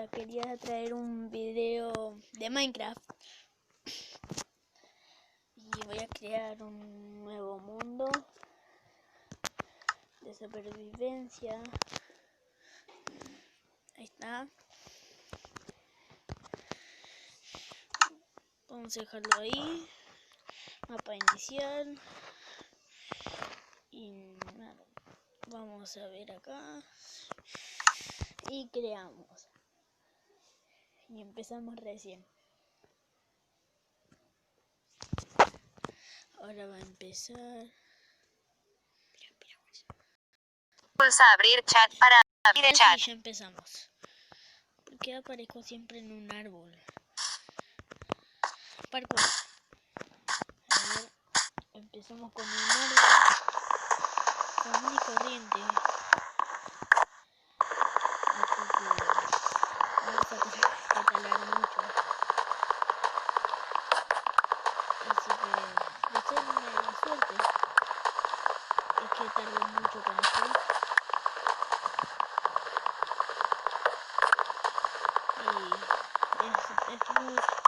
quería traer un video de Minecraft. Y voy a crear un nuevo mundo de supervivencia. Ahí está. Vamos a dejarlo ahí. Mapa inicial. Y nada, vamos a ver acá. Y creamos. Y empezamos recién. Ahora va a empezar. Pulsa abrir chat para abrir el chat. Y ya empezamos. ¿Por qué aparezco siempre en un árbol? Parkour. A ver, empezamos con un árbol común y corriente. Así que vamos a talar mucho. Así que deseenme la suerte. Es que tardo mucho con esto.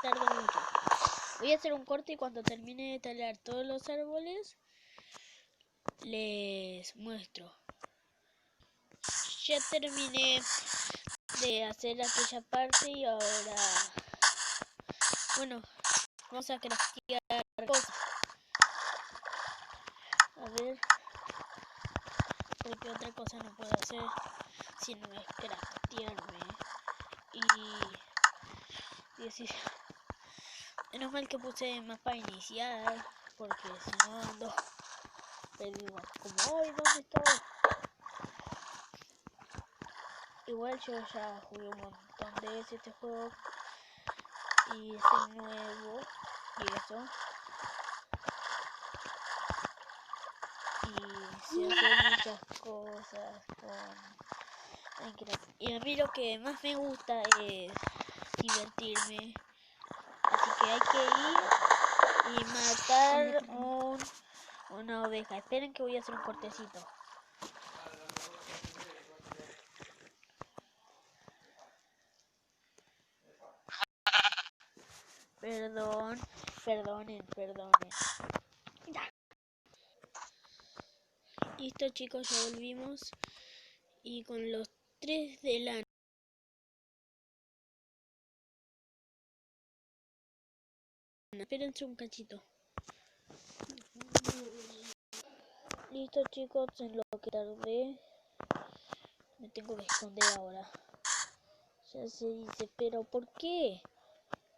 Tarda mucho. Voy a hacer un corte y cuando termine de talar todos los árboles les muestro. Ya terminé de hacer aquella parte y ahora, bueno, vamos a craftear cosas. A ver, porque otra cosa no puedo hacer si no es craftearme. Y decir, menos mal que puse mapa inicial, porque si no ando perdido. Como hoy, ¿dónde estoy? Igual yo ya jugué un montón de veces este juego y es el nuevo y eso. Y se hacen muchas cosas con Minecraft. Y a mí lo que más me gusta es divertirme. Así que hay que ir y matar una oveja. Esperen que voy a hacer un cortecito. Perdonen. Listo chicos, ya volvimos. Y con los 3 de lana. Espérense un cachito. Listo chicos, en lo que tardé. Me tengo que esconder ahora. Ya se dice, pero ¿por qué?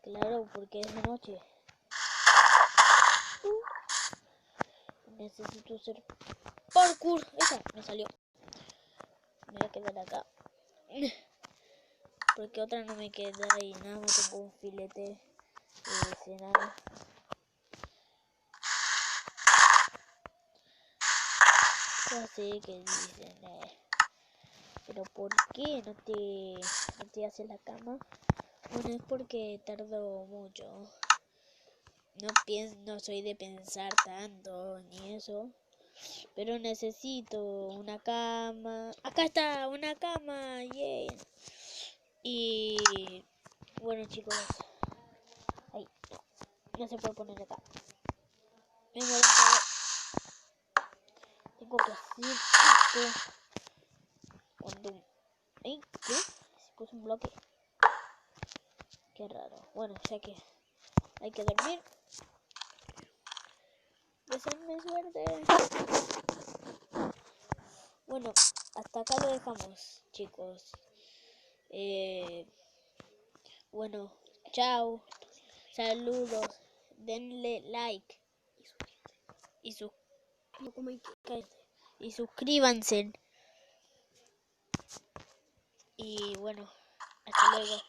Claro, porque es de noche. Necesito hacer parkour. Esa me salió. Me voy a quedar acá. Porque otra no me queda y nada más tengo un filete de cenar. Ya sé que dicen, pero ¿por qué no te haces la cama? Bueno, es porque tardo mucho. No soy de pensar tanto ni eso. Pero necesito una cama. Acá está, una cama. Yay. Y bueno chicos. Ay, no se puede poner acá. Venga, tengo que hacer esto. Cuando... ¿Qué? Se puso un bloque. Qué raro. Bueno, ya que hay que dormir. Deseenme suerte. Bueno, hasta acá lo dejamos, chicos. Bueno, chao. Saludos. Denle like. Y suscríbanse. Y bueno, hasta luego.